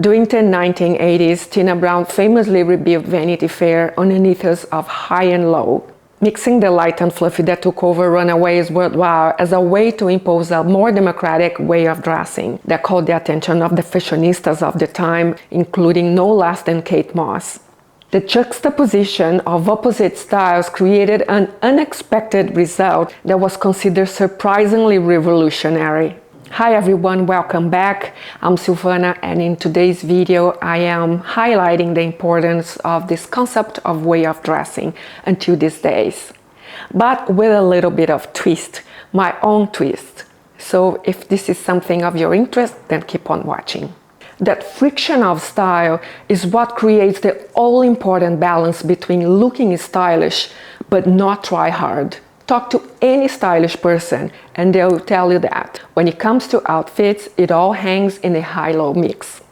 During the 1980s, Tina Brown famously rebuilt Vanity Fair on an ethos of high and low, mixing the light and fluffy that took over runways worldwide as a way to impose a more democratic way of dressing that called the attention of the fashionistas of the time, including no less than Kate Moss. The juxtaposition of opposite styles created an unexpected result that was considered surprisingly revolutionary. Hi everyone, welcome back. I'm Silvana, and in today's video I am highlighting the importance of this concept of way of dressing until these days, but with a little bit of twist, my own twist. So if this is something of your interest, then keep on watching. That friction of style is what creates the all-important balance between looking stylish but not try hard. Talk to any stylish person and they'll tell you that when it comes to outfits, it all hangs in a high-low mix.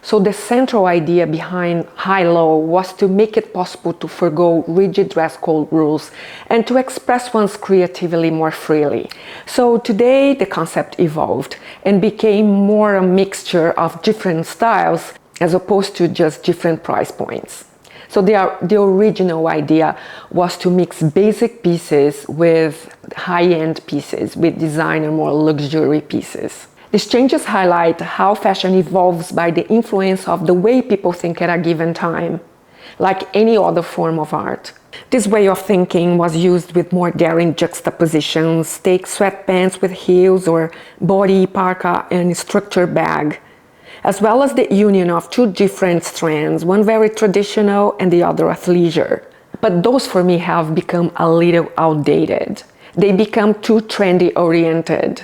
So the central idea behind high-low was to make it possible to forgo rigid dress code rules and to express one's creativity more freely. So today the concept evolved and became more a mixture of different styles as opposed to just different price points. So the original idea was to mix basic pieces with high-end pieces, with designer, more luxury pieces. These changes highlight how fashion evolves by the influence of the way people think at a given time, like any other form of art. This way of thinking was used with more daring juxtapositions, take sweatpants with heels or body, parka and structured bag, as well as the union of two different strands, one very traditional and the other athleisure. But those for me have become a little outdated. They become too trendy oriented.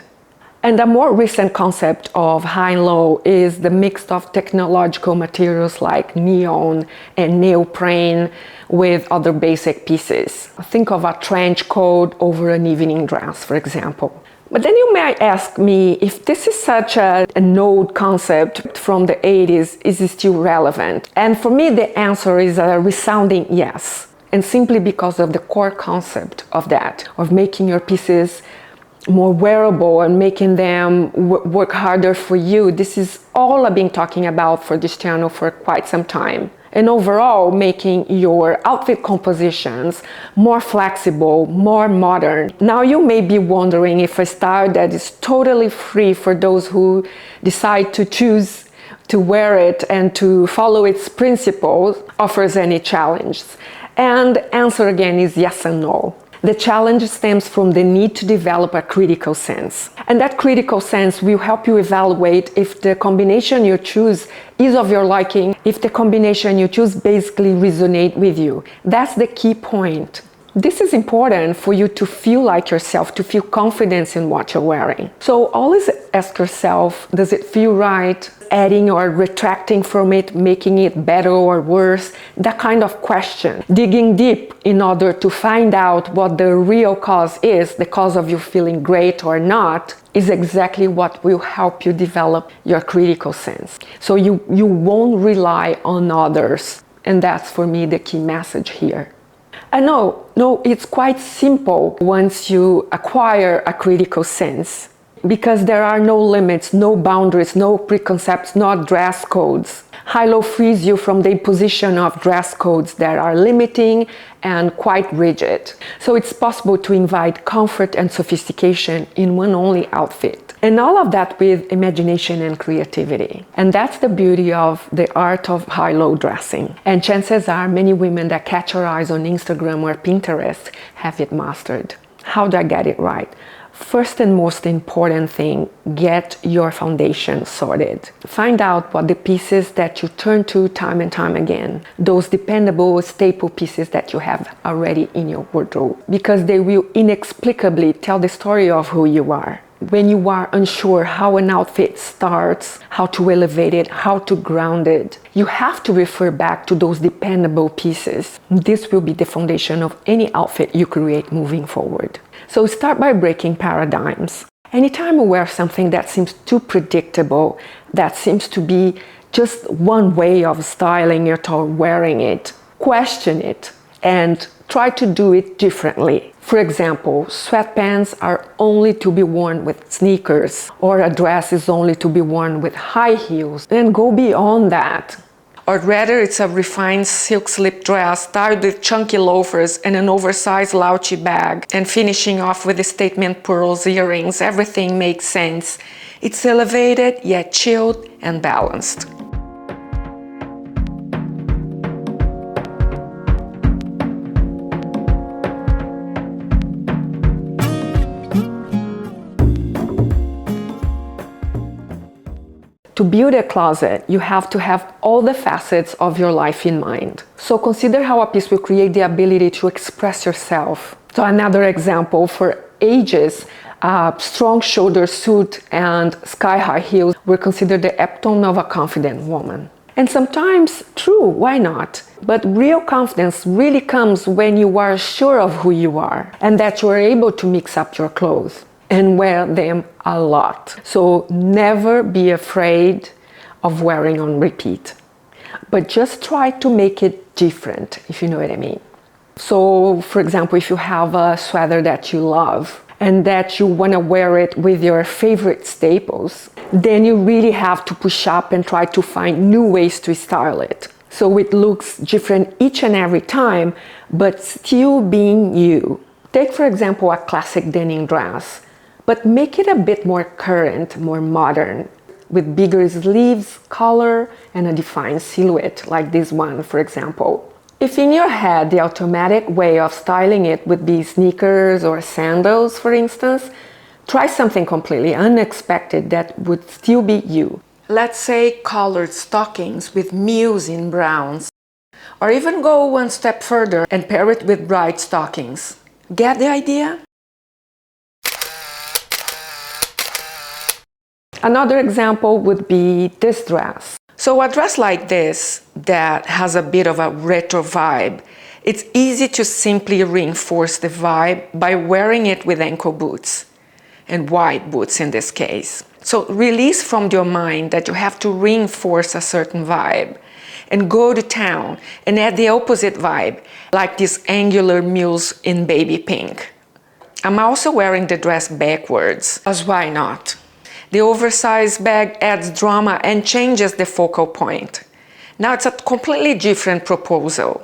And a more recent concept of high and low is the mix of technological materials like neon and neoprene with other basic pieces. Think of a trench coat over an evening dress, for example. But then you may ask me, if this is such an old concept from the 80s, is it still relevant? And for me, the answer is a resounding yes. And simply because of the core concept of that, of making your pieces more wearable and making them work harder for you. This is all I've been talking about for this channel for quite some time. And overall, making your outfit compositions more flexible, more modern. Now you may be wondering if a style that is totally free for those who decide to choose to wear it and to follow its principles offers any challenge. And the answer again is yes and no. The challenge stems from the need to develop a critical sense. And that critical sense will help you evaluate if the combination you choose is of your liking, if the combination you choose basically resonates with you. That's the key point. This is important for you to feel like yourself, to feel confidence in what you're wearing. So always ask yourself, does it feel right? Adding or retracting from it, making it better or worse? That kind of question. Digging deep in order to find out what the real cause is, the cause of you feeling great or not, is exactly what will help you develop your critical sense. So you won't rely on others. And that's for me the key message here. And no, it's quite simple once you acquire a critical sense, because there are no limits, no boundaries, no preconcepts, no dress codes. High-low frees you from the imposition of dress codes that are limiting and quite rigid. So it's possible to invite comfort and sophistication in one only outfit. And all of that with imagination and creativity. And that's the beauty of the art of high-low dressing. And chances are many women that catch your eyes on Instagram or Pinterest have it mastered. How do I get it right? First and most important thing, get your foundation sorted. Find out what the pieces that you turn to time and time again, those dependable staple pieces that you have already in your wardrobe, because they will inexplicably tell the story of who you are. When you are unsure how an outfit starts, how to elevate it, how to ground it, you have to refer back to those dependable pieces. This will be the foundation of any outfit you create moving forward. So start by breaking paradigms. Anytime you wear something that seems too predictable, that seems to be just one way of styling it or wearing it, question it and try to do it differently. For example, sweatpants are only to be worn with sneakers, or a dress is only to be worn with high heels, and go beyond that. Or rather, it's a refined silk slip dress styled with chunky loafers and an oversized slouchy bag, and finishing off with the statement pearls, earrings. Everything makes sense. It's elevated, yet chilled and balanced. To build a closet, you have to have all the facets of your life in mind. So consider how a piece will create the ability to express yourself. So another example, for ages, a strong shoulder suit and sky-high heels were considered the epitome of a confident woman. And sometimes, true, why not? But real confidence really comes when you are sure of who you are and that you are able to mix up your clothes and wear them a lot. So never be afraid of wearing on repeat, but just try to make it different, if you know what I mean. So for example, if you have a sweater that you love and that you want to wear it with your favorite staples, then you really have to push up and try to find new ways to style it, so it looks different each and every time, but still being you. Take for example a classic denim dress, but make it a bit more current, more modern, with bigger sleeves, color, and a defined silhouette, like this one, for example. If in your head the automatic way of styling it would be sneakers or sandals, for instance, try something completely unexpected that would still be you. Let's say colored stockings with mules in browns, or even go one step further and pair it with bright stockings. Get the idea? Another example would be this dress. So a dress like this that has a bit of a retro vibe, it's easy to simply reinforce the vibe by wearing it with ankle boots, and wide boots in this case. So release from your mind that you have to reinforce a certain vibe and go to town and add the opposite vibe, like these angular mules in baby pink. I'm also wearing the dress backwards, as why not? The oversized bag adds drama and changes the focal point. Now it's a completely different proposal.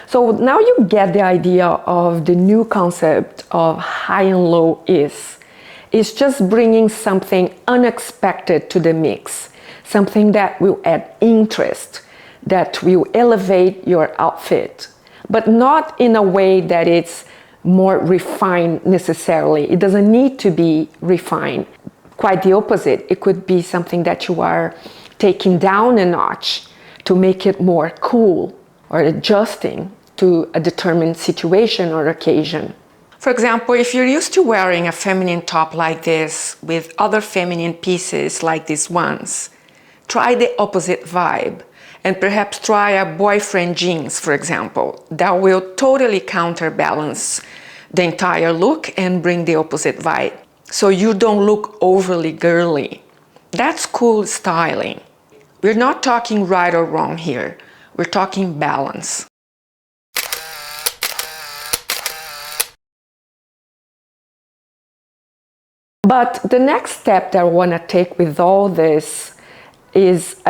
So now you get the idea of the new concept of high and low is. It's just bringing something unexpected to the mix, something that will add interest, that will elevate your outfit, but not in a way that it's more refined necessarily. It doesn't need to be refined. Quite the opposite. It could be something that you are taking down a notch to make it more cool or adjusting to a determined situation or occasion. For example, if you're used to wearing a feminine top like this with other feminine pieces like these ones, try the opposite vibe. And perhaps try a boyfriend jeans, for example. That will totally counterbalance the entire look and bring the opposite vibe, so you don't look overly girly. That's cool styling. We're not talking right or wrong here. We're talking balance. But the next step that I want to take with all this is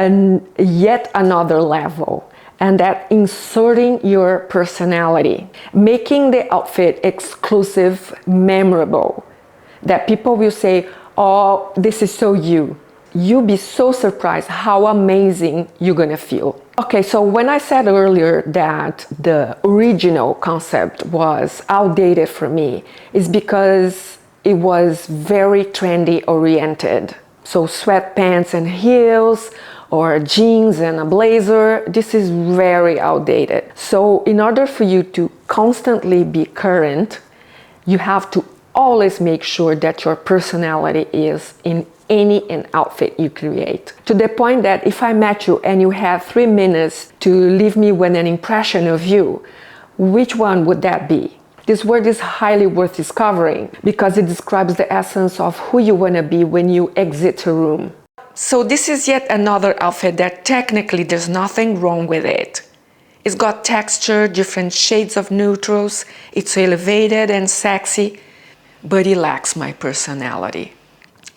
yet another level, and that inserting your personality, making the outfit exclusive, memorable, that people will say, oh, this is so you. You'll be so surprised how amazing you're gonna feel. Okay, so when I said earlier that the original concept was outdated for me, it's because it was very trendy oriented. So sweatpants and heels, or jeans and a blazer, this is very outdated. So in order for you to constantly be current, you have to always make sure that your personality is in any outfit you create. To the point that if I met you and you had 3 minutes to leave me with an impression of you, which one would that be? This word is highly worth discovering because it describes the essence of who you want to be when you exit a room. So this is yet another outfit that technically there's nothing wrong with it. It's got texture, different shades of neutrals, it's elevated and sexy, but it lacks my personality.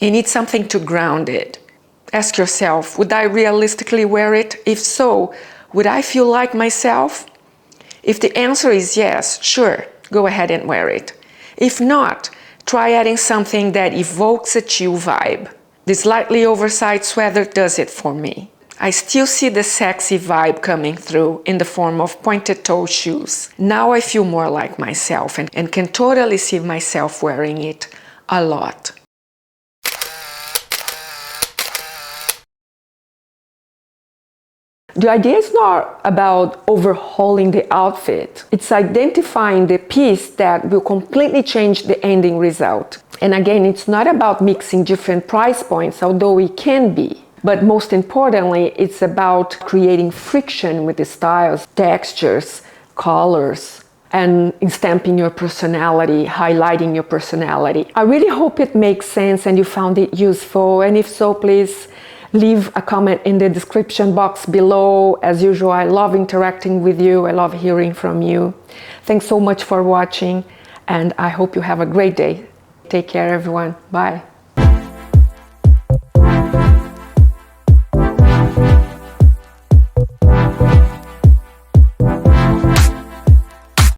It needs something to ground it. Ask yourself, would I realistically wear it? If so, would I feel like myself? If the answer is yes, sure, go ahead and wear it. If not, try adding something that evokes a chill vibe. The slightly oversized sweater does it for me. I still see the sexy vibe coming through in the form of pointed toe shoes. Now I feel more like myself and can totally see myself wearing it a lot. The idea is not about overhauling the outfit. It's identifying the piece that will completely change the ending result. And again, it's not about mixing different price points, although it can be. But most importantly, it's about creating friction with the styles, textures, colors, and stamping your personality, highlighting your personality. I really hope it makes sense and you found it useful. And if so, please leave a comment in the description box below. As usual, I love interacting with you. I love hearing from you. Thanks so much for watching, and I hope you have a great day. Take care, everyone. Bye.